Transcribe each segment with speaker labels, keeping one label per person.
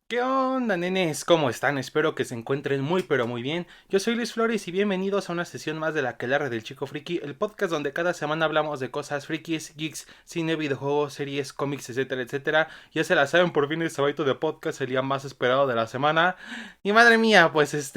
Speaker 1: ¿Qué onda, nenes? ¿Cómo están? Espero que se encuentren muy pero muy bien. Yo soy Luis Flores y bienvenidos a una sesión más de la Aquelarre del Chico Friki, el podcast donde cada semana hablamos de cosas frikis, geeks, cine, videojuegos, series, cómics, etcétera, etcétera. Ya se la saben, por fin este sabadito de podcast, el día más esperado de la semana. Y madre mía, pues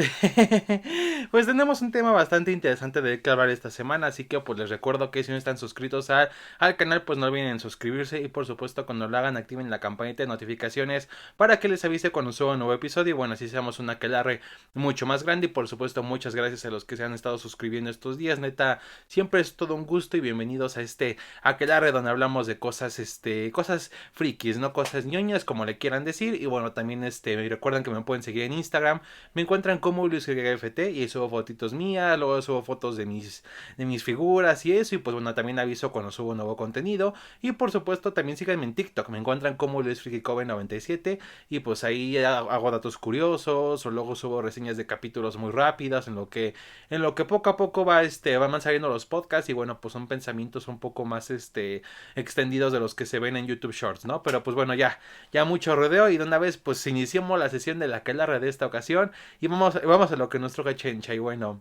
Speaker 1: pues tenemos un tema bastante interesante de que hablar esta semana, así que pues les recuerdo que si no están suscritos al canal, pues no olviden suscribirse y por supuesto cuando lo hagan activen la campanita de notificaciones para que les avise cuando suba un nuevo episodio y bueno, así seamos una aquelarre mucho más grande y por supuesto muchas gracias a los que se han estado suscribiendo estos días, neta, siempre es todo un gusto y bienvenidos a este aquelarre donde hablamos de cosas, cosas frikis, no cosas ñoñas como le quieran decir y bueno, también recuerden que me pueden seguir en Instagram, me encuentran como LuisGFT y subo fotitos mías, luego subo fotos de mis figuras y eso y pues bueno, también aviso cuando subo nuevo contenido y por supuesto también síganme en TikTok, me encuentran como LuisFrikiCoven97 y pues ahí hago datos curiosos o luego subo reseñas de capítulos muy rápidas en lo que poco a poco van saliendo los podcasts y bueno, pues son pensamientos un poco más extendidos de los que se ven en YouTube Shorts, ¿no? Pero pues bueno, ya mucho rodeo y de una vez pues iniciamos la sesión de la que de esta ocasión y vamos a lo que nos toca chencha y bueno,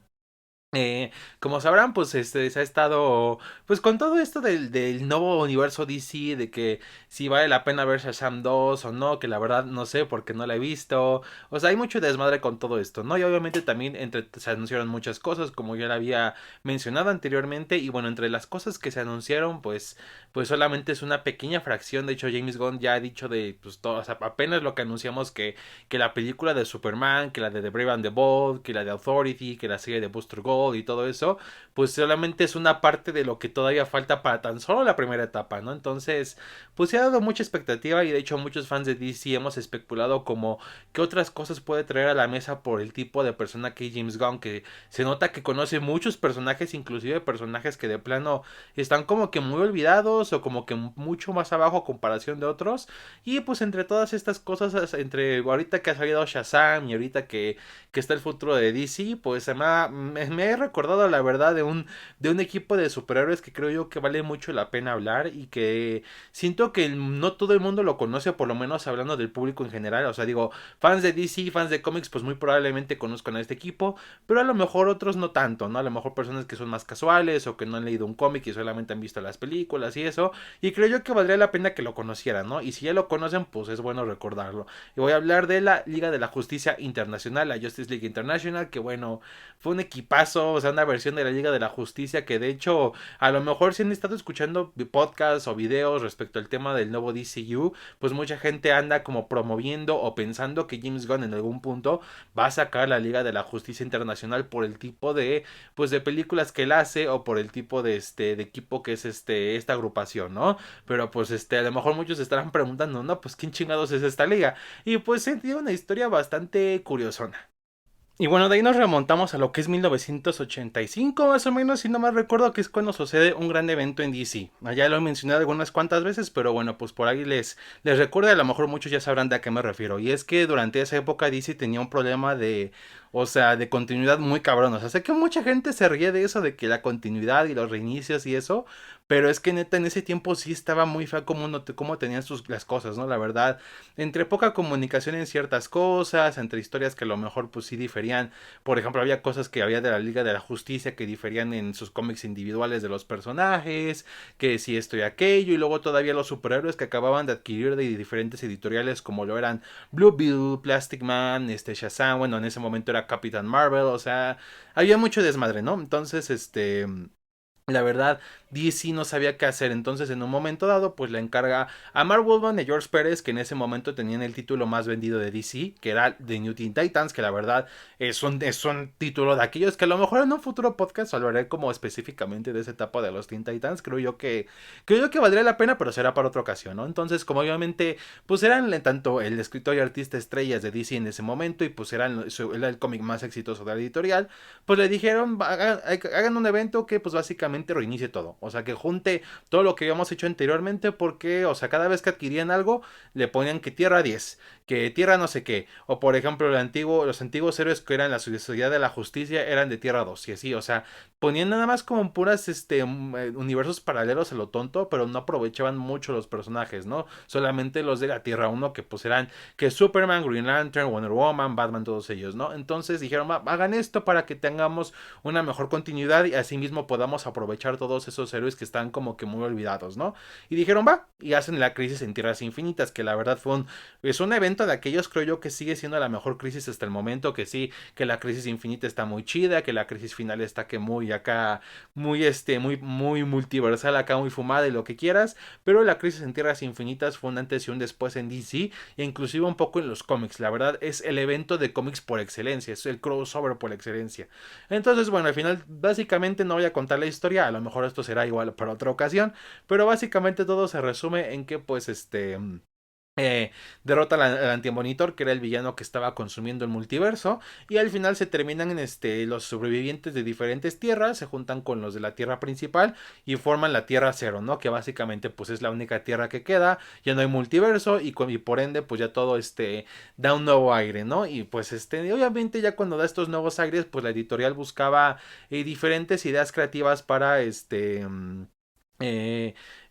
Speaker 1: como sabrán, pues se ha estado, pues con todo esto del nuevo universo DC, de que si vale la pena ver Shazam 2 o no, que la verdad no sé porque no la he visto. O sea, hay mucho desmadre con todo esto, ¿no? Y obviamente también se anunciaron muchas cosas, como ya la había mencionado anteriormente. Y bueno, entre las cosas que se anunciaron, pues solamente es una pequeña fracción. De hecho, James Gunn ya ha dicho de, pues todo, o sea, apenas lo que anunciamos que la película de Superman, que la de The Brave and the Bold, que la de Authority, que la serie de Booster Gold y todo eso, pues solamente es una parte de lo que todavía falta para tan solo la primera etapa, ¿no? Entonces, pues se ha dado mucha expectativa y de hecho muchos fans de DC hemos especulado como qué otras cosas puede traer a la mesa por el tipo de persona que es James Gunn, que se nota que conoce muchos personajes, inclusive personajes que de plano están como que muy olvidados o como que mucho más abajo a comparación de otros. Y pues entre todas estas cosas, entre ahorita que ha salido Shazam y ahorita que está el futuro de DC, pues me he recordado la verdad de un equipo de superhéroes que creo yo que vale mucho la pena hablar y que siento que no todo el mundo lo conoce, por lo menos hablando del público en general. O sea, digo, fans de DC, fans de cómics, pues muy probablemente conozcan a este equipo, pero a lo mejor otros no tanto, ¿no? A lo mejor personas que son más casuales o que no han leído un cómic y solamente han visto las películas y eso. Y creo yo que valdría la pena que lo conocieran, ¿no? Y si ya lo conocen, pues es bueno recordarlo. Y voy a hablar de la Liga de la Justicia Internacional, la Justice League International, que bueno, fue un equipazo, o sea, una versión de la Liga de la Justicia que de hecho, a lo mejor si han estado escuchando podcasts o videos respecto al tema del nuevo DCU, pues mucha gente anda como promoviendo o pensando que James Gunn en algún punto va a sacar la Liga de la Justicia Internacional por el tipo pues de películas que él hace o por el tipo de equipo que es esta agrupación, ¿no? Pero pues a lo mejor muchos estarán preguntando, no, pues quién chingados es esta liga. Y pues tiene una historia bastante curiosona. Y bueno, de ahí nos remontamos a lo que es 1985, más o menos, si no mal recuerdo, que es cuando sucede un gran evento en DC. Ya lo he mencionado algunas cuantas veces, pero bueno, pues por ahí les recuerdo, a lo mejor muchos ya sabrán de a qué me refiero. Y es que durante esa época DC tenía un problema o sea, de continuidad muy cabrón. O sea, sé que mucha gente se ríe de eso, de que la continuidad y los reinicios y eso, pero es que neta en ese tiempo sí estaba muy feo como, no, como tenían las cosas, ¿no? La verdad, entre poca comunicación en ciertas cosas, entre historias que a lo mejor pues sí diferían. Por ejemplo, había cosas que había de la Liga de la Justicia que diferían en sus cómics individuales de los personajes, que si esto y aquello, y luego todavía los superhéroes que acababan de adquirir de diferentes editoriales como lo eran Blue Beetle, Plastic Man, Shazam, bueno, en ese momento era Capitán Marvel, o sea, había mucho desmadre, ¿no? Entonces, la verdad, DC no sabía qué hacer, entonces en un momento dado, pues le encarga a Mark Wolfman y a George Pérez, que en ese momento tenían el título más vendido de DC, que era The New Teen Titans, que la verdad es un título de aquellos que a lo mejor en un futuro podcast hablaré como específicamente de esa etapa de los Teen Titans, creo yo que valdría la pena, pero será para otra ocasión, ¿no? Entonces, como obviamente, pues eran tanto el escritor y artista estrellas de DC en ese momento, y pues era el cómic más exitoso de la editorial, pues le dijeron, hagan un evento que pues básicamente básicamente reinicie todo. O sea, que junte todo lo que habíamos hecho anteriormente porque, o sea, cada vez que adquirían algo, le ponían que tierra 10, que tierra no sé qué. O por ejemplo, los antiguos héroes que eran la Sociedad de la Justicia eran de tierra 2 y así, o sea, ponían nada más como puras universos paralelos a lo tonto, pero no aprovechaban mucho los personajes, ¿no? Solamente los de la Tierra 1 que pues eran que Superman, Green Lantern, Wonder Woman, Batman, todos ellos, ¿no? Entonces dijeron, hagan esto para que tengamos una mejor continuidad y asimismo podamos aprovechar todos esos héroes que están como que muy olvidados, ¿no? Y dijeron, va, y hacen la crisis en Tierras Infinitas, que la verdad es un evento de aquellos, creo yo, que sigue siendo la mejor crisis hasta el momento, que sí, que la crisis infinita está muy chida, que la crisis final está que muy acá, muy multiversal acá, muy fumada y lo que quieras, pero la crisis en Tierras Infinitas fue un antes y un después en DC, e inclusive un poco en los cómics, la verdad es el evento de cómics por excelencia, es el crossover por excelencia. Entonces, bueno, al final, básicamente no voy a contar la historia, a lo mejor esto será igual para otra ocasión, pero básicamente todo se resume en que pues eh, derrota al antimonitor, que era el villano que estaba consumiendo el multiverso, y al final se terminan en los sobrevivientes de diferentes tierras, se juntan con los de la tierra principal y forman la Tierra Cero, ¿no? Que básicamente pues es la única tierra que queda, ya no hay multiverso y por ende pues ya todo da un nuevo aire, ¿no? Y pues obviamente ya cuando da estos nuevos aires pues la editorial buscaba diferentes ideas creativas para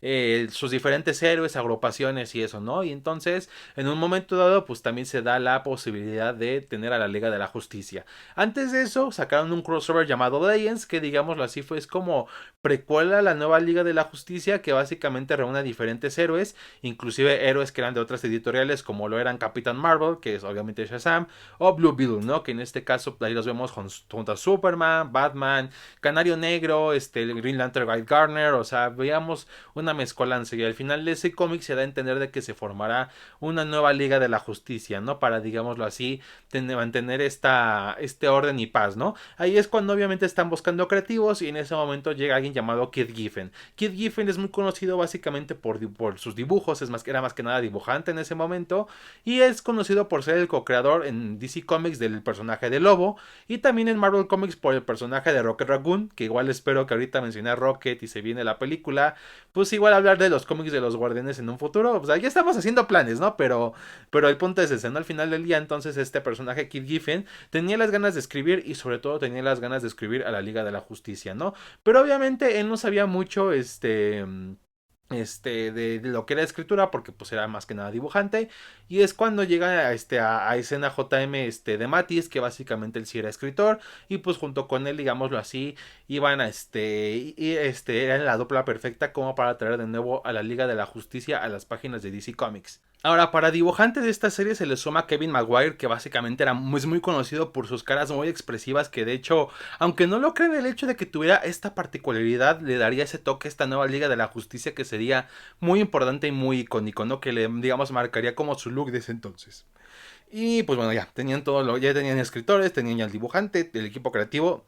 Speaker 1: eh, sus diferentes héroes, agrupaciones y eso, ¿no? Y entonces, en un momento dado, pues también se da la posibilidad de tener a la Liga de la Justicia. Antes de eso, sacaron un crossover llamado Legends, que digámoslo así, fue es como precuela a la nueva Liga de la Justicia, que básicamente reúne a diferentes héroes, inclusive héroes que eran de otras editoriales, como lo eran Capitán Marvel, que es obviamente Shazam, o Blue Beetle, ¿no? Que en este caso, ahí los vemos junto a Superman, Batman, Canario Negro, el Green Lantern Guy Gardner, o sea, veíamos una mezcolanza y al final de ese cómic se da a entender de que se formará una nueva Liga de la Justicia, ¿no? Para, digámoslo así, mantener este orden y paz, ¿no? Ahí es cuando obviamente están buscando creativos y en ese momento llega alguien llamado Kid Giffen. Kid Giffen es muy conocido básicamente por sus dibujos, era más que nada dibujante en ese momento y es conocido por ser el co-creador en DC Comics del personaje de Lobo y también en Marvel Comics por el personaje de Rocket Raccoon, que igual espero que ahorita mencioné a Rocket y se viene la película, pues igual hablar de los cómics de los Guardianes en un futuro, o sea, ya estamos haciendo planes, ¿no? Pero el punto es ese, ¿no? Al final del día, entonces, este personaje, Kid Giffen, tenía las ganas de escribir y sobre todo tenía las ganas de escribir a la Liga de la Justicia, ¿no? Pero obviamente él no sabía mucho, de lo que era escritura porque pues era más que nada dibujante y es cuando llega a escena JM de Matis que básicamente él sí era escritor y pues junto con él digámoslo así iban eran la dupla perfecta como para traer de nuevo a la Liga de la Justicia a las páginas de DC Comics. Ahora, para dibujante de esta serie se le suma Kevin Maguire, que básicamente es muy conocido por sus caras muy expresivas, que de hecho, aunque no lo crean, el hecho de que tuviera esta particularidad le daría ese toque a esta nueva Liga de la Justicia que sería muy importante y muy icónico, ¿no? Que le, digamos, marcaría como su look de ese entonces. Y pues bueno, ya tenían ya tenían escritores, tenían ya el dibujante, el equipo creativo,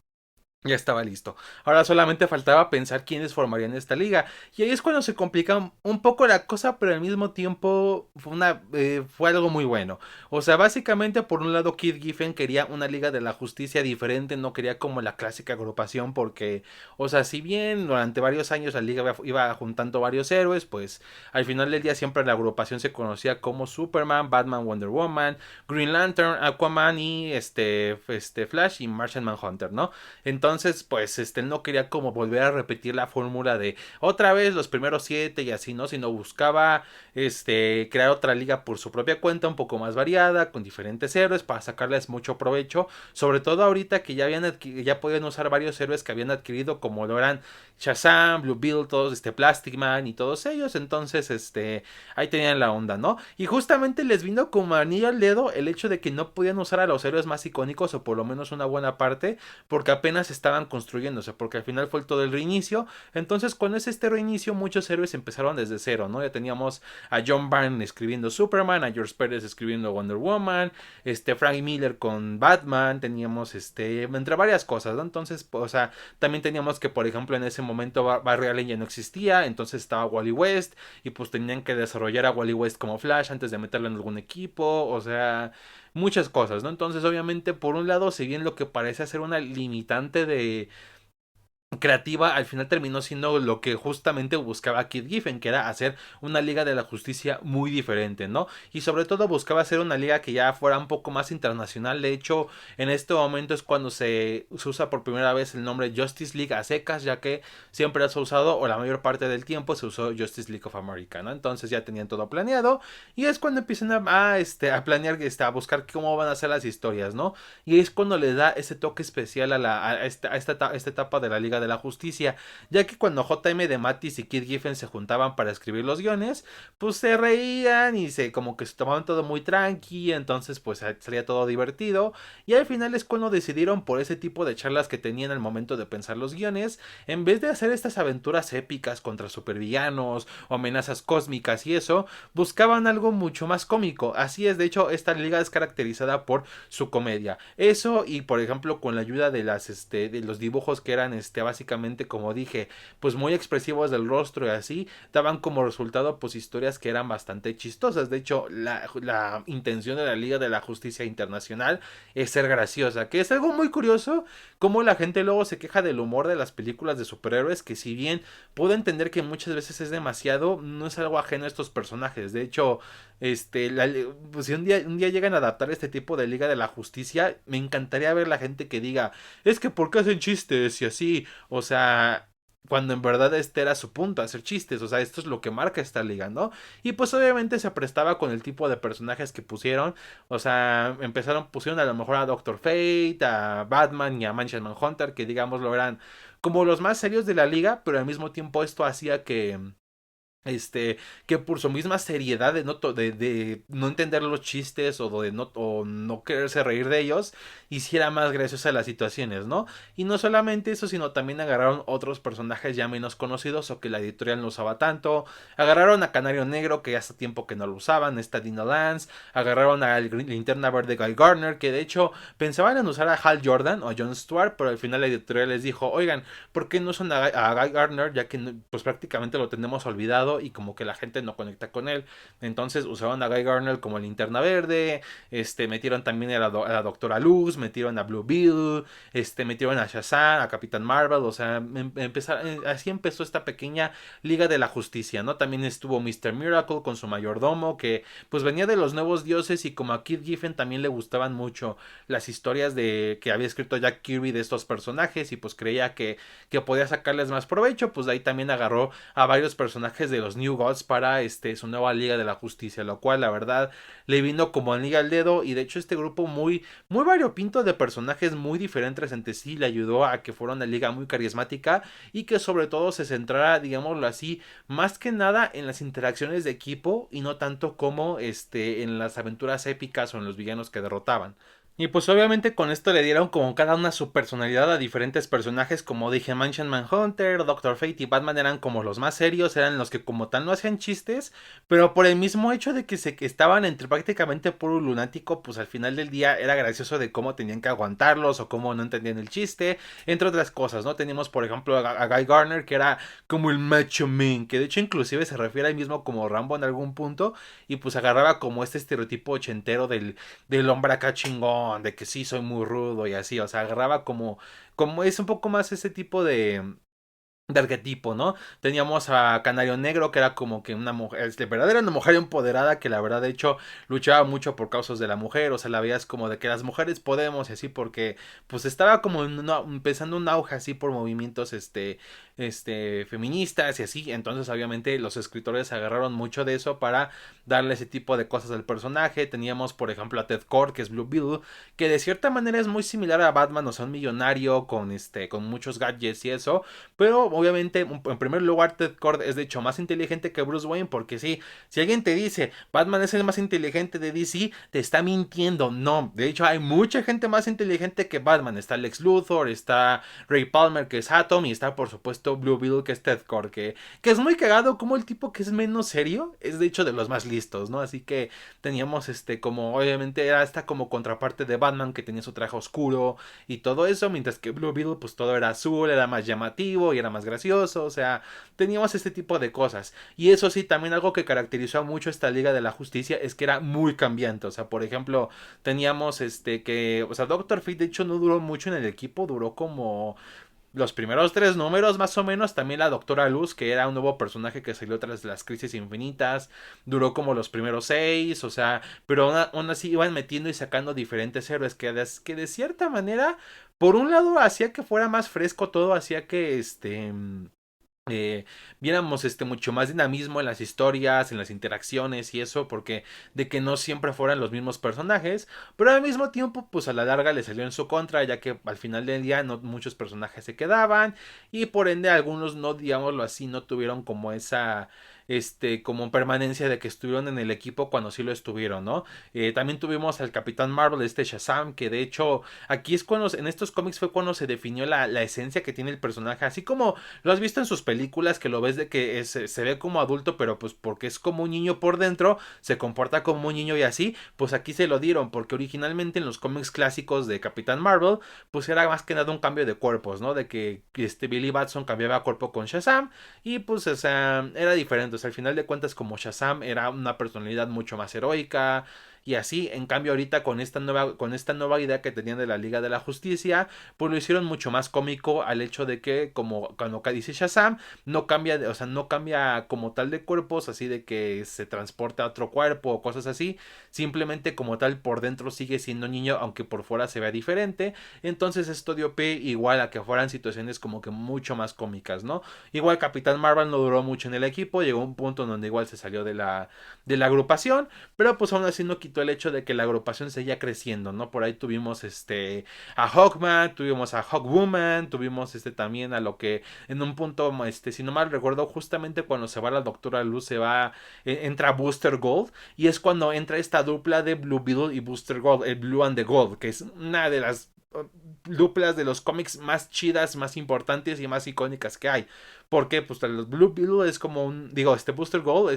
Speaker 1: ya estaba listo. Ahora solamente faltaba pensar quiénes formarían esta liga. Y ahí es cuando se complica un poco la cosa, pero al mismo tiempo fue algo muy bueno. O sea, básicamente por un lado Kid Giffen quería una liga de la justicia diferente, no quería como la clásica agrupación porque, o sea, si bien durante varios años la liga iba juntando varios héroes, pues al final del día siempre la agrupación se conocía como Superman, Batman, Wonder Woman, Green Lantern, Aquaman y Flash y Martian Manhunter, ¿no? Entonces, pues, él no quería como volver a repetir la fórmula de otra vez los primeros 7 y así, ¿no? Sino buscaba, crear otra liga por su propia cuenta, un poco más variada, con diferentes héroes, para sacarles mucho provecho. Sobre todo ahorita que ya podían usar varios héroes que habían adquirido, como lo eran Shazam, Blue Beetle, todos, Plastic Man y todos ellos. Entonces, ahí tenían la onda, ¿no? Y justamente les vino como anillo al dedo el hecho de que no podían usar a los héroes más icónicos, o por lo menos una buena parte, porque apenas estaban construyéndose, porque al final fue todo el reinicio. Entonces, cuando es este reinicio, muchos héroes empezaron desde cero, ¿no? Ya teníamos a John Byrne escribiendo Superman, a George Pérez escribiendo Wonder Woman, Frank Miller con Batman, teníamos entre varias cosas, ¿no? Entonces, o sea, también teníamos que, por ejemplo, en ese momento Barry Allen ya no existía, entonces estaba Wally West, y pues tenían que desarrollar a Wally West como Flash antes de meterlo en algún equipo, o sea, muchas cosas, ¿no? Entonces, obviamente, por un lado, si bien lo que parece ser una limitante creativa al final terminó siendo lo que justamente buscaba Kid Giffen, que era hacer una Liga de la Justicia muy diferente, ¿no? Y sobre todo buscaba hacer una liga que ya fuera un poco más internacional. De hecho, en este momento es cuando se usa por primera vez el nombre Justice League a secas, ya que siempre se ha usado, o la mayor parte del tiempo se usó Justice League of America, ¿no? Entonces ya tenían todo planeado y es cuando empiezan a planear, a buscar cómo van a ser las historias, ¿no? Y es cuando le da ese toque especial a esta etapa de la Liga de la Justicia, ya que cuando JM de Mattis y Kid Giffen se juntaban para escribir los guiones, pues se reían y se como que se tomaban todo muy tranqui, entonces pues salía todo divertido, y al final es cuando decidieron, por ese tipo de charlas que tenían al momento de pensar los guiones, en vez de hacer estas aventuras épicas contra supervillanos o amenazas cósmicas y eso, buscaban algo mucho más cómico. Así es, de hecho, esta liga es caracterizada por su comedia. Eso, y por ejemplo, con la ayuda de los dibujos que eran básicamente, como dije, pues muy expresivos del rostro y así, daban como resultado pues historias que eran bastante chistosas. De hecho, la intención de la Liga de la Justicia Internacional es ser graciosa, que es algo muy curioso, como la gente luego se queja del humor de las películas de superhéroes, que si bien puedo entender que muchas veces es demasiado, no es algo ajeno a estos personajes. De hecho, pues si un día llegan a adaptar este tipo de Liga de la Justicia, me encantaría ver la gente que diga, es que ¿por qué hacen chistes y así? O sea, cuando en verdad este era su punto, hacer chistes, o sea, esto es lo que marca esta liga, ¿no? Y pues obviamente se prestaba con el tipo de personajes que pusieron, o sea, pusieron a lo mejor a Doctor Fate, a Batman y a Martian Manhunter, que digamos lo eran como los más serios de la liga, pero al mismo tiempo esto hacía este, que por su misma seriedad de no entender los chistes o no quererse reír de ellos, hiciera más graciosas las situaciones, ¿no? Y no solamente eso, sino también agarraron otros personajes ya menos conocidos o que la editorial no usaba tanto. Agarraron a Canario Negro, que hace tiempo que no lo usaban, está Dino Lance. Agarraron a Linterna Verde Guy Gardner, que de hecho pensaban en usar a Hal Jordan o Jon Stewart, pero al final la editorial les dijo, oigan, ¿por qué no usan a Guy Gardner? Ya que pues prácticamente lo tenemos olvidado y como que la gente no conecta con él. Entonces usaron a Guy Gardner como Linterna Verde, metieron también a la Doctora Luz, metieron a Blue Beetle, metieron a Shazam, a Capitán Marvel, o sea, así empezó esta pequeña Liga de la Justicia, ¿no? También estuvo Mr. Miracle con su mayordomo, que pues venía de los nuevos dioses, y como a Kid Giffen también le gustaban mucho las historias que había escrito Jack Kirby de estos personajes, y pues creía que podía sacarles más provecho, pues de ahí también agarró a varios personajes de los New Gods para su nueva Liga de la Justicia, lo cual la verdad le vino como anillo al dedo, y de hecho este grupo muy variopinto de personajes muy diferentes entre sí le ayudó a que fuera una liga muy carismática y que sobre todo se centrara, digámoslo así, más que nada en las interacciones de equipo y no tanto como en las aventuras épicas o en los villanos que derrotaban. Y pues obviamente con esto le dieron como cada una su personalidad a diferentes personajes, como dije, Martian Manhunter, Doctor Fate y Batman eran como los más serios, eran los que como tal no hacían chistes, pero por el mismo hecho de que estaban entre prácticamente puro lunático, pues al final del día era gracioso de cómo tenían que aguantarlos o cómo no entendían el chiste, entre otras cosas, ¿no? Teníamos por ejemplo a Guy Gardner, que era como el macho man, que de hecho inclusive se refiere a él mismo como Rambo en algún punto, y pues agarraba como este estereotipo ochentero del hombre acá chingón, de que sí soy muy rudo y así, o sea, agarraba como es un poco más ese tipo de arquetipo, ¿no? Teníamos a Canario Negro, que era como que una mujer, de verdad era una mujer empoderada, que la verdad de hecho luchaba mucho por causas de la mujer, o sea, la veías como de que las mujeres podemos y así, porque pues estaba como empezando un auge así por movimientos feministas y así, entonces obviamente los escritores agarraron mucho de eso para darle ese tipo de cosas al personaje. Teníamos por ejemplo a Ted Kord, que es Blue Beetle, que de cierta manera es muy similar a Batman, o sea, un millonario con muchos gadgets y eso, pero obviamente, en primer lugar, Ted Kord es de hecho más inteligente que Bruce Wayne, porque sí, si alguien te dice Batman es el más inteligente de DC, te está mintiendo. No, de hecho hay mucha gente más inteligente que Batman. Está Lex Luthor, está Ray Palmer, que es Atom, y está por supuesto Blue Beetle, que es Ted Kord, que es muy cagado como el tipo que es menos serio es de hecho de los más listos, ¿no? Así que teníamos como obviamente era esta como contraparte de Batman, que tenía su traje oscuro y todo eso, mientras que Blue Beetle pues todo era azul, era más llamativo y era más gracioso, o sea, teníamos este tipo de cosas. Y eso sí, también algo que caracterizó mucho esta Liga de la Justicia es que era muy cambiante, o sea, por ejemplo, teníamos o sea, Doctor Fate de hecho no duró mucho en el equipo, duró como los primeros 3 números más o menos, también la Doctora Luz, que era un nuevo personaje que salió tras las Crisis Infinitas, duró como los primeros 6, o sea, pero aún así iban metiendo y sacando diferentes héroes que de cierta manera, por un lado hacía que fuera más fresco todo, hacía que eh, viéramos mucho más dinamismo en las historias, en las interacciones y eso, porque de que no siempre fueran los mismos personajes, pero al mismo tiempo, pues a la larga le salió en su contra, ya que al final del día no muchos personajes se quedaban y por ende algunos no, digámoslo así, no tuvieron como esa como permanencia de que estuvieron en el equipo cuando sí lo estuvieron, ¿no? También tuvimos al Capitán Marvel, Shazam, que de hecho aquí es cuando, en estos cómics fue cuando se definió la esencia que tiene el personaje, así como lo has visto en sus películas, que lo ves de que se ve como adulto, pero pues porque es como un niño por dentro, se comporta como un niño y así, pues aquí se lo dieron, porque originalmente en los cómics clásicos de Capitán Marvel, pues era más que nada un cambio de cuerpos, ¿no? De que Billy Batson cambiaba cuerpo con Shazam, y pues, o sea, era diferente, o sea, al final de cuentas como Shazam era una personalidad mucho más heroica, y así, en cambio ahorita con esta nueva idea que tenían de la Liga de la Justicia, pues lo hicieron mucho más cómico al hecho de que como cuando dice Shazam, no cambia, o sea, no cambia como tal de cuerpos, así de que se transporta a otro cuerpo o cosas así, simplemente como tal por dentro sigue siendo niño, aunque por fuera se vea diferente, entonces esto dio pie igual a que fueran situaciones como que mucho más cómicas, ¿no? Igual Capitán Marvel no duró mucho en el equipo, llegó a un punto en donde igual se salió de la agrupación, pero pues aún así no quitó el hecho de que la agrupación seguía creciendo, ¿no? Por ahí tuvimos a Hawkman, tuvimos a Hawkwoman, tuvimos también a lo que en un punto, si no mal recuerdo, justamente cuando se va la Doctora Luz, entra Booster Gold, y es cuando entra esta dupla de Blue Beetle y Booster Gold, el Blue and the Gold, que es una de las duplas de los cómics más chidas, más importantes y más icónicas que hay. Porque pues el Blue Beetle es como este Booster Gold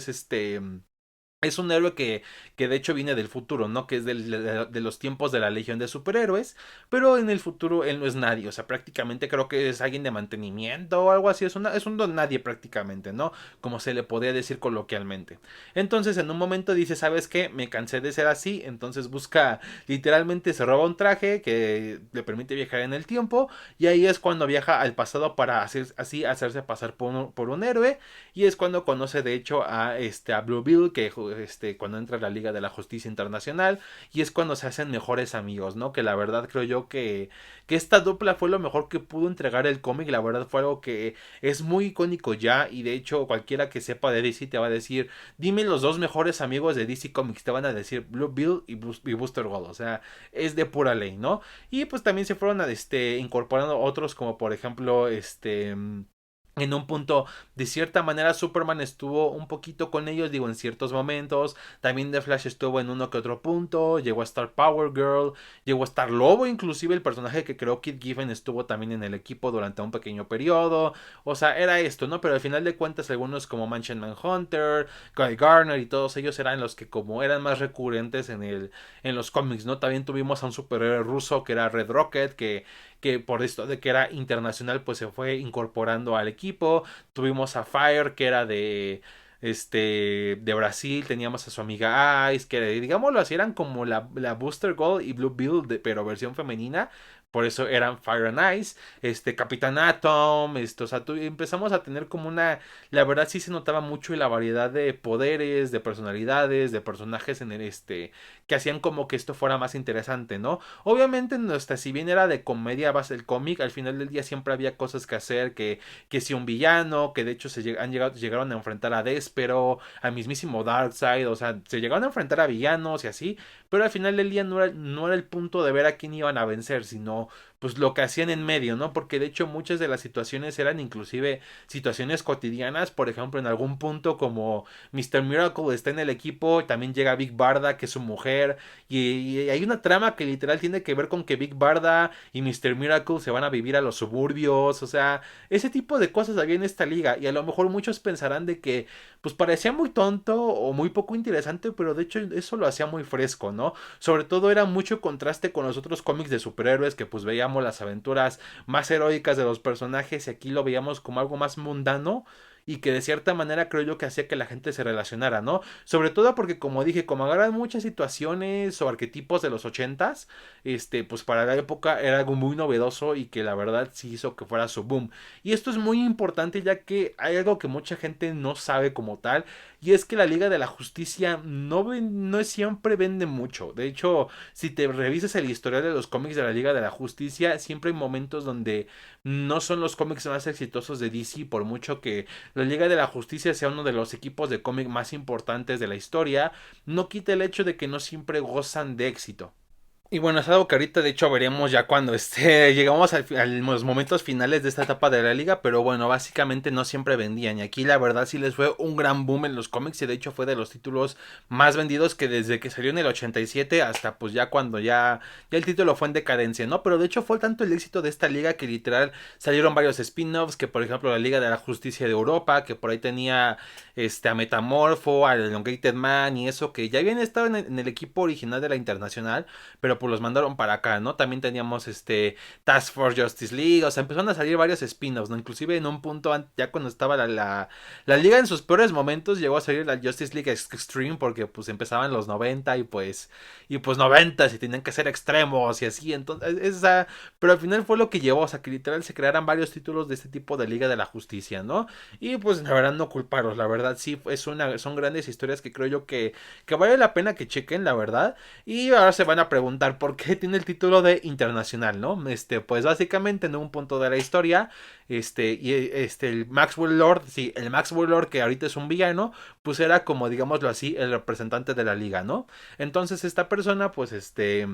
Speaker 1: es un héroe que de hecho viene del futuro, ¿no? Que es de los tiempos de la Legión de Superhéroes, pero en el futuro él no es nadie, o sea, prácticamente creo que es alguien de mantenimiento o algo así, es un don nadie prácticamente, ¿no? Como se le podría decir coloquialmente. Entonces en un momento dice, ¿sabes qué? Me cansé de ser así, entonces busca, literalmente se roba un traje que le permite viajar en el tiempo, y ahí es cuando viaja al pasado para hacerse pasar por un héroe, y es cuando conoce de hecho a Blue Beetle, que cuando entra a la Liga de la Justicia Internacional, y es cuando se hacen mejores amigos, ¿no? Que la verdad creo yo que esta dupla fue lo mejor que pudo entregar el cómic, la verdad fue algo que es muy icónico ya, y de hecho cualquiera que sepa de DC te va a decir, dime los dos mejores amigos de DC Comics, te van a decir Blue Beetle y Booster Gold, o sea, es de pura ley, ¿no? Y pues también se fueron incorporando otros como por ejemplo en un punto, de cierta manera, Superman estuvo un poquito con ellos, digo, en ciertos momentos. También The Flash estuvo en uno que otro punto. Llegó a estar Power Girl, llegó a estar Lobo, inclusive el personaje que creó Kid Giffen estuvo también en el equipo durante un pequeño periodo. O sea, era esto, ¿no? Pero al final de cuentas, algunos como Mansion Manhunter, Guy Garner y todos ellos eran los que como eran más recurrentes en los cómics, ¿no? También tuvimos a un superhéroe ruso que era Red Rocket, que por esto de que era internacional pues se fue incorporando al equipo. Tuvimos a Fire que era de Brasil, teníamos a su amiga Ice, que digámoslo así, eran como la Booster Gold y Blue Beetle, pero versión femenina, por eso eran Fire and Ice, Capitán Atom, o sea, empezamos a tener como la verdad sí se notaba mucho la variedad de poderes, de personalidades, de personajes en que hacían como que esto fuera más interesante, ¿no? Obviamente, si bien era de comedia base el cómic, al final del día siempre había cosas que hacer, que si un villano, que de hecho llegaron a enfrentar a Despero, al mismísimo Darkseid, o sea, se llegaron a enfrentar a villanos y así, pero al final del día no era el punto de ver a quién iban a vencer, sino pues lo que hacían en medio, ¿no? Porque de hecho muchas de las situaciones eran inclusive situaciones cotidianas, por ejemplo, en algún punto como Mr. Miracle está en el equipo, también llega Big Barda, que es su mujer, y hay una trama que literal tiene que ver con que Big Barda y Mr. Miracle se van a vivir a los suburbios, o sea, ese tipo de cosas había en esta liga, y a lo mejor muchos pensarán de que pues parecía muy tonto o muy poco interesante, pero de hecho eso lo hacía muy fresco, ¿no? Sobre todo era mucho contraste con los otros cómics de superhéroes que pues veíamos las aventuras más heroicas de los personajes y aquí lo veíamos como algo más mundano y que de cierta manera creo yo que hacía que la gente se relacionara, ¿no? Sobre todo porque como dije, como agarran muchas situaciones o arquetipos de los ochentas, pues para la época era algo muy novedoso y que la verdad sí hizo que fuera su boom. Y esto es muy importante ya que hay algo que mucha gente no sabe como tal, y es que la Liga de la Justicia no siempre vende mucho. De hecho, si te revisas el historial de los cómics de la Liga de la Justicia, siempre hay momentos donde no son los cómics más exitosos de DC, por mucho que la Liga de la Justicia sea uno de los equipos de cómic más importantes de la historia, no quita el hecho de que no siempre gozan de éxito. Y bueno, es algo que ahorita de hecho veremos ya cuando llegamos a los momentos finales de esta etapa de la liga, pero bueno, básicamente no siempre vendían. Y aquí la verdad sí les fue un gran boom en los cómics y de hecho fue de los títulos más vendidos que desde que salió en el 87 hasta pues ya cuando ya el título fue en decadencia, ¿no? Pero de hecho fue tanto el éxito de esta liga que literal salieron varios spin-offs, que por ejemplo la Liga de la Justicia de Europa, que por ahí tenía a Metamorfo, al Elongated Man y eso, que ya habían estado en el equipo original de la Internacional, pero pues los mandaron para acá, ¿no? También teníamos Task Force Justice League, o sea, empezaron a salir varios spin-offs, ¿no? Inclusive en un punto, ya cuando estaba la liga en sus peores momentos, llegó a salir la Justice League Extreme, porque pues empezaban los 90 y pues 90 y tenían que ser extremos y así, entonces, pero al final fue lo que llevó, o sea, que literal se crearan varios títulos de este tipo de Liga de la Justicia, ¿no? Y pues la verdad no culparos, la verdad sí, son grandes historias que creo yo que vale la pena que chequen, la verdad. Y ahora se van a preguntar por qué tiene el título de internacional, ¿no? Pues básicamente en un punto de la historia, el Maxwell Lord, sí, el Maxwell Lord que ahorita es un villano, pues era como, digámoslo así, el representante de la liga, ¿no? Entonces esta persona, pues este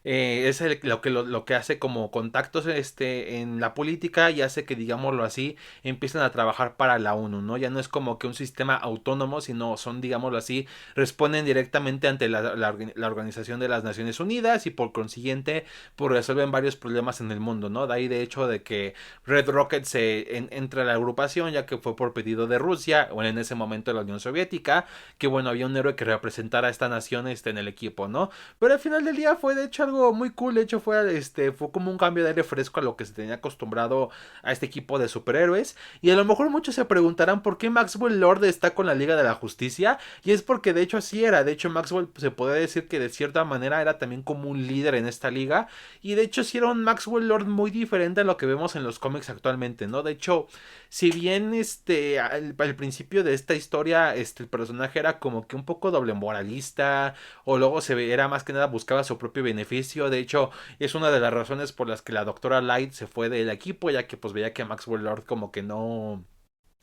Speaker 1: es lo que hace como contactos en la política y hace que digámoslo así empiecen a trabajar para la ONU, ¿no? Ya no es como que un sistema autónomo, sino son, digámoslo así, responden directamente ante la Organización de las Naciones Unidas y por consiguiente pues resuelven varios problemas en el mundo, ¿no? De ahí de hecho de que Red Rocket entra a la agrupación ya que fue por pedido de Rusia o en ese momento de la Unión Soviética, que bueno, había un héroe que representara a esta nación en el equipo, ¿no? Pero al final del día fue de hecho algo muy cool. De hecho fue como un cambio de aire fresco a lo que se tenía acostumbrado a este equipo de superhéroes. Y a lo mejor muchos se preguntarán por qué Maxwell Lord está con la Liga de la Justicia. Y es porque de hecho así era. De hecho Maxwell se puede decir que de cierta manera era también como un líder en esta liga. Y de hecho sí era un Maxwell Lord muy diferente a lo que vemos en los cómics actualmente, ¿no? De hecho, si bien al principio de esta historia, el personaje era como que un poco doble moralista, o luego era más que nada buscaba su propio beneficio. De hecho, es una de las razones por las que la doctora Light se fue del equipo, ya que pues veía que Maxwell Lord como que no,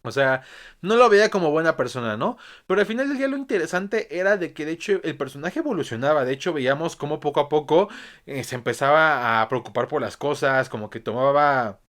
Speaker 1: o sea, no lo veía como buena persona, ¿no? Pero al final del día lo interesante era de que de hecho el personaje evolucionaba. De hecho veíamos cómo poco a poco se empezaba a preocupar por las cosas, como que tomaba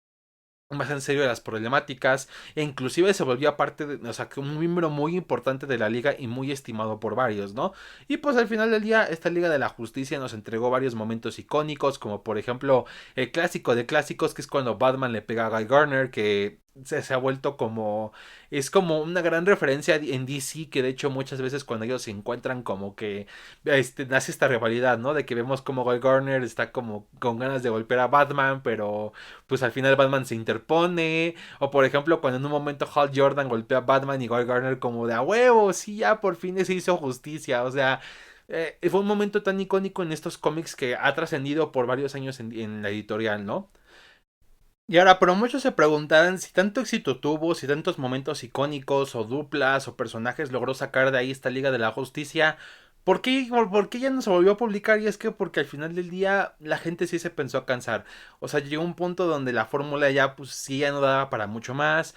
Speaker 1: más en serio de las problemáticas e inclusive se volvió parte de, o sea, que un miembro muy importante de la liga y muy estimado por varios, ¿no? Y pues al final del día esta Liga de la Justicia nos entregó varios momentos icónicos, como por ejemplo el clásico de clásicos, que es cuando Batman le pega a Guy Garner, que se ha vuelto como es como una gran referencia en DC, que de hecho muchas veces cuando ellos se encuentran como que nace esta rivalidad, ¿no? De que vemos como Guy Garner está como con ganas de golpear a Batman, pero pues al final Batman se interpone. O por ejemplo, cuando en un momento Hal Jordan golpea a Batman y Guy Garner como de a huevo, sí, ya por fin se hizo justicia. O sea, fue un momento tan icónico en estos cómics que ha trascendido por varios años en la editorial, ¿no? Y ahora, pero muchos se preguntarán si tanto éxito tuvo, si tantos momentos icónicos o duplas o personajes logró sacar de ahí esta Liga de la Justicia. ¿Por qué ya no se volvió a publicar? Y es que porque al final del día la gente sí se pensó a cansar. O sea, llegó un punto donde la fórmula ya pues sí ya no daba para mucho más.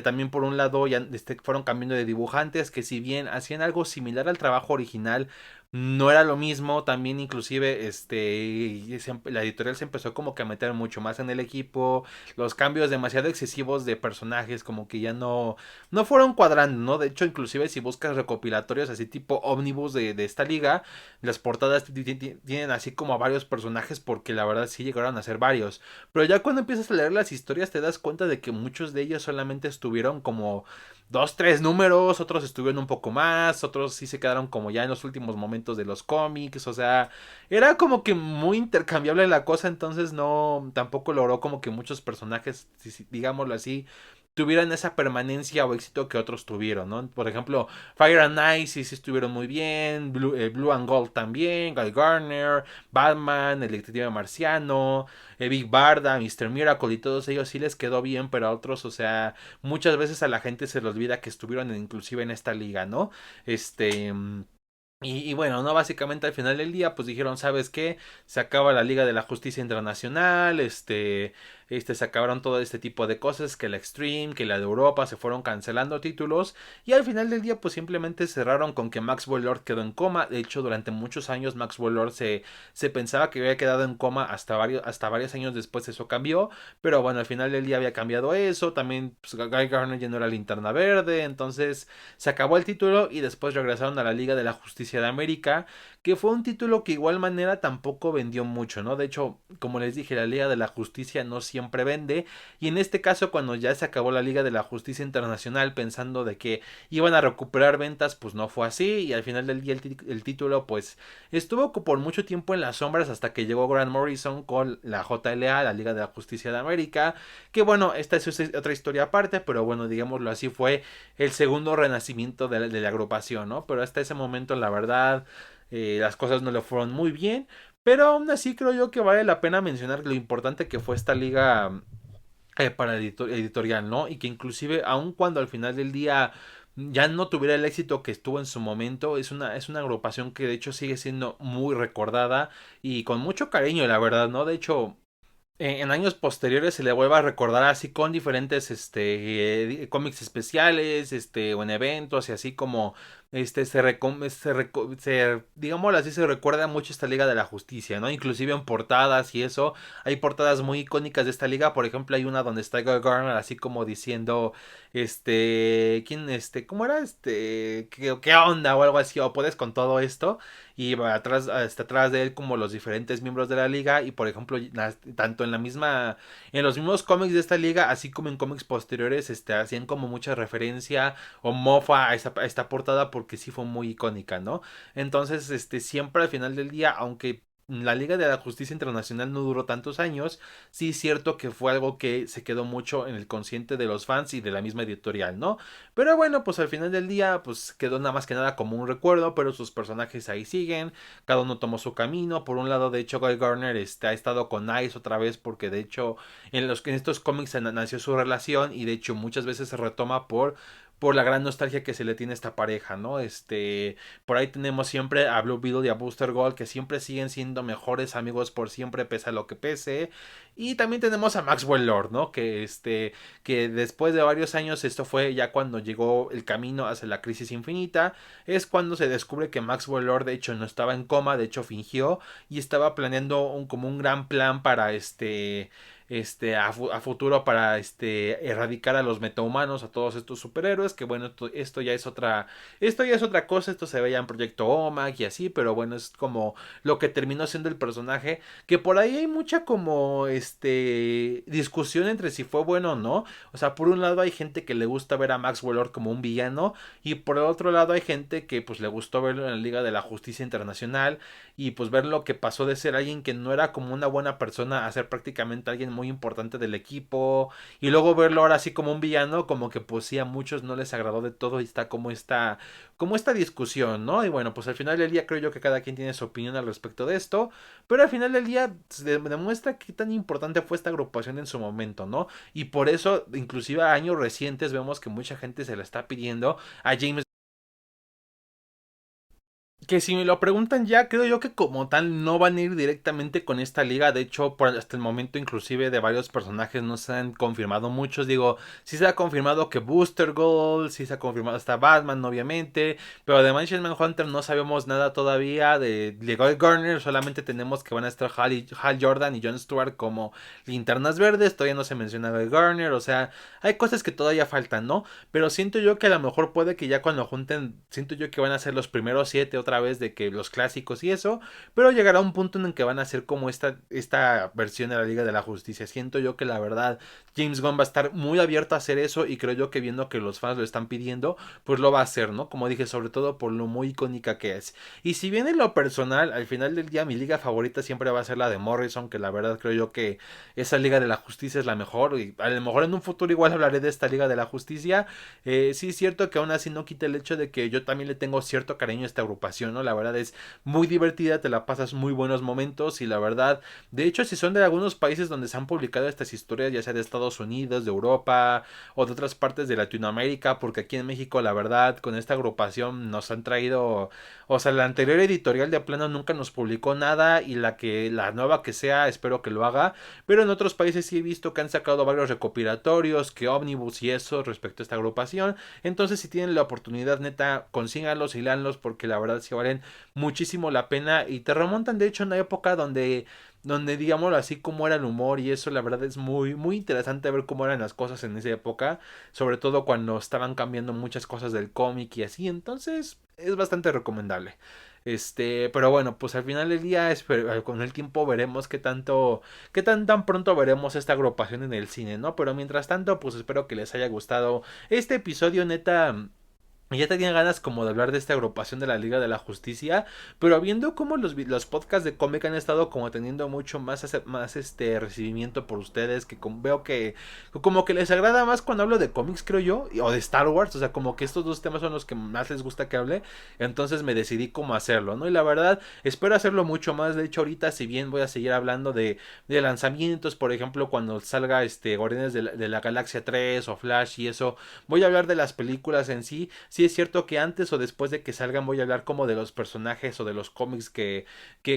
Speaker 1: También por un lado ya fueron cambiando de dibujantes que si bien hacían algo similar al trabajo original, no era lo mismo. También inclusive la editorial se empezó como que a meter mucho más en el equipo, los cambios demasiado excesivos de personajes como que ya no fueron cuadrando, ¿no? De hecho, inclusive si buscas recopilatorios así tipo ómnibus de esta liga, las portadas tienen así como a varios personajes porque la verdad sí llegaron a ser varios. Pero ya cuando empiezas a leer las historias te das cuenta de que muchos de ellos solamente estuvieron como dos, tres números, otros estuvieron un poco más, otros sí se quedaron como ya en los últimos momentos de los cómics, o sea, era como que muy intercambiable la cosa, entonces no, tampoco logró como que muchos personajes, digámoslo así, tuvieran esa permanencia o éxito que otros tuvieron, ¿no? Por ejemplo, Fire and Ice sí estuvieron muy bien, Blue and Gold también, Guy Gardner, Batman, el detective marciano, Big Barda, Mr. Miracle y todos ellos sí les quedó bien, pero a otros, o sea, muchas veces a la gente se le olvida que estuvieron inclusive en esta liga, ¿no? Este... Y bueno, no, básicamente al final del día, pues dijeron, ¿sabes qué? Se acaba la Liga de la Justicia Internacional, se acabaron todo este tipo de cosas, que la Extreme, que la de Europa, se fueron cancelando títulos, y al final del día, pues simplemente cerraron con que Maxwell Lord quedó en coma. De hecho, durante muchos años Maxwell Lord se pensaba que había quedado en coma hasta varios años después eso cambió, pero bueno, al final del día había cambiado eso, también pues, Guy Garner ya no era linterna verde, entonces se acabó el título y después regresaron a la Liga de la Justicia de América, que fue un título que igual manera tampoco vendió mucho, ¿no? De hecho, como les dije, la Liga de la Justicia no siempre vende, y en este caso cuando ya se acabó la Liga de la Justicia Internacional pensando de que iban a recuperar ventas, pues no fue así, y al final del día el título pues estuvo por mucho tiempo en las sombras hasta que llegó Grant Morrison con la JLA, la Liga de la Justicia de América, que bueno, esta es otra historia aparte, pero bueno, digámoslo así, fue el segundo renacimiento de la agrupación, ¿no? Pero hasta ese momento, la verdad, las cosas no le fueron muy bien. Pero aún así creo yo que vale la pena mencionar lo importante que fue esta liga para editorial, ¿no? Y que inclusive, aun cuando al final del día ya no tuviera el éxito que estuvo en su momento, es una agrupación que de hecho sigue siendo muy recordada y con mucho cariño, la verdad, ¿no? De hecho, en años posteriores se le vuelve a recordar así con diferentes cómics especiales, o en eventos y así como digámoslo así, se recuerda mucho esta Liga de la Justicia, ¿no? Inclusive en portadas y eso, hay portadas muy icónicas de esta liga. Por ejemplo, hay una donde está Guy Garner así como diciendo ¿quién cómo era? ¿Qué onda? O algo así, o puedes con todo esto, y atrás, hasta atrás de él como los diferentes miembros de la liga. Y por ejemplo, tanto en los mismos cómics de esta liga, así como en cómics posteriores, hacían como mucha referencia o mofa a esta portada porque sí fue muy icónica, ¿no? Entonces, siempre al final del día, aunque la Liga de la Justicia Internacional no duró tantos años, sí es cierto que fue algo que se quedó mucho en el consciente de los fans y de la misma editorial, ¿no? Pero bueno, pues al final del día, pues quedó nada más que nada como un recuerdo, pero sus personajes ahí siguen, cada uno tomó su camino. Por un lado, de hecho, Guy Garner ha estado con Ice otra vez, porque de hecho en estos cómics nació su relación, y de hecho muchas veces se retoma por la gran nostalgia que se le tiene a esta pareja, ¿no? Por ahí tenemos siempre a Blue Beetle y a Booster Gold, que siempre siguen siendo mejores amigos por siempre, pese a lo que pese. Y también tenemos a Maxwell Lord, ¿no? Que después de varios años, esto fue ya cuando llegó el camino hacia la crisis infinita, es cuando se descubre que Maxwell Lord de hecho no estaba en coma, de hecho fingió, y estaba planeando como un gran plan para a futuro para erradicar a los metahumanos, a todos estos superhéroes. Que bueno, esto ya es otra cosa. Esto se veía en Proyecto OMAG y así, pero bueno, es como lo que terminó siendo el personaje, que por ahí hay mucha como discusión entre si fue bueno o no. O sea, por un lado hay gente que le gusta ver a Max Wheeler como un villano, y por el otro lado hay gente que pues le gustó verlo en la Liga de la Justicia Internacional, y pues ver lo que pasó de ser alguien que no era como una buena persona a ser prácticamente alguien muy importante del equipo, y luego verlo ahora así como un villano, como que pues sí, a muchos no les agradó de todo, y está como esta discusión, ¿no? Y bueno, pues al final del día creo yo que cada quien tiene su opinión al respecto de esto, pero al final del día se demuestra qué tan importante fue esta agrupación en su momento, ¿no? Y por eso, inclusive a años recientes, vemos que mucha gente se la está pidiendo a James. Que si me lo preguntan ya, creo yo que como tal no van a ir directamente con esta liga. De hecho, hasta el momento inclusive de varios personajes no se han confirmado muchos. Digo, sí se ha confirmado que Booster Gold, sí se ha confirmado hasta Batman, obviamente. Pero de Martian Manhunter no sabemos nada todavía. De Guy Garner solamente tenemos que van a estar Hal Jordan y Jon Stewart como linternas verdes. Todavía no se menciona Guy Garner. O sea, hay cosas que todavía faltan, ¿no? Pero siento yo que a lo mejor puede que ya cuando junten, siento yo que van a ser los primeros 7 otra otra vez de que los clásicos y eso, pero llegará un punto en el que van a hacer como esta versión de la Liga de la Justicia. Siento yo que la verdad James Gunn va a estar muy abierto a hacer eso y creo yo que viendo que los fans lo están pidiendo, pues lo va a hacer, ¿no? Como dije, sobre todo por lo muy icónica que es. Y si bien en lo personal, al final del día mi liga favorita siempre va a ser la de Morrison, que la verdad creo yo que esa Liga de la Justicia es la mejor y a lo mejor en un futuro igual hablaré de esta Liga de la Justicia. Sí es cierto que aún así no quita el hecho de que yo también le tengo cierto cariño a esta agrupación, ¿no? La verdad es muy divertida, te la pasas muy buenos momentos y la verdad, de hecho si son de algunos países donde se han publicado estas historias, ya sea de Estados Unidos, de Europa o de otras partes de Latinoamérica, porque aquí en México la verdad con esta agrupación nos han traído, o sea, la anterior editorial de plano nunca nos publicó nada y la nueva que sea espero que lo haga, pero en otros países sí he visto que han sacado varios recopilatorios, que Omnibus y eso respecto a esta agrupación. Entonces si tienen la oportunidad neta consíganlos y leanlos porque la verdad sí valen muchísimo la pena y te remontan de hecho a una época donde digámoslo así como era el humor y eso la verdad es muy interesante ver cómo eran las cosas en esa época, sobre todo cuando estaban cambiando muchas cosas del cómic y así, entonces es bastante recomendable. Pero bueno, pues al final del día con el tiempo veremos qué tan pronto veremos esta agrupación en el cine, ¿no? Pero mientras tanto, pues espero que les haya gustado este episodio, neta. Ya tenía ganas como de hablar de esta agrupación de la Liga de la Justicia, pero viendo cómo los podcasts de cómic han estado como teniendo mucho más recibimiento por ustedes, que veo que como que les agrada más cuando hablo de cómics, creo yo, o de Star Wars, o sea, como que estos dos temas son los que más les gusta que hable, entonces me decidí cómo hacerlo, ¿no? Y la verdad, espero hacerlo mucho más, de hecho ahorita si bien voy a seguir hablando de lanzamientos, por ejemplo, cuando salga Guardianes de la Galaxia 3 o Flash y eso, voy a hablar de las películas en sí. Sí es cierto que antes o después de que salgan voy a hablar como de los personajes o de los cómics que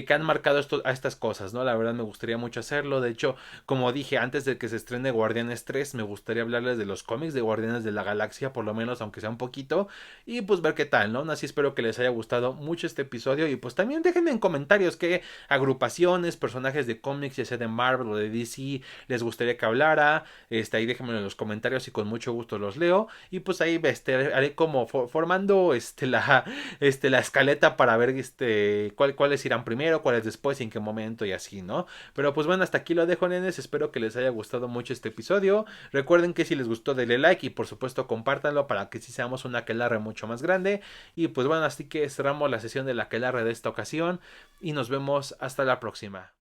Speaker 1: han marcado a estas cosas, ¿no? La verdad me gustaría mucho hacerlo. De hecho, como dije, antes de que se estrene Guardianes 3, me gustaría hablarles de los cómics de Guardianes de la Galaxia, por lo menos, aunque sea un poquito, y pues ver qué tal, ¿no? Así espero que les haya gustado mucho este episodio y pues también déjenme en comentarios qué agrupaciones, personajes de cómics, ya sea de Marvel o de DC, les gustaría que hablara. Ahí déjenmelo en los comentarios y con mucho gusto los leo. Y pues ahí haré como formando la escaleta para ver cuáles irán primero, cuáles después y en qué momento y así, ¿no? Pero pues bueno, hasta aquí lo dejo, nenes. Espero que les haya gustado mucho este episodio. Recuerden que si les gustó, denle like y por supuesto compártanlo para que sí seamos una aquelarre mucho más grande. Y pues bueno, así que cerramos la sesión de la aquelarre de esta ocasión y nos vemos hasta la próxima.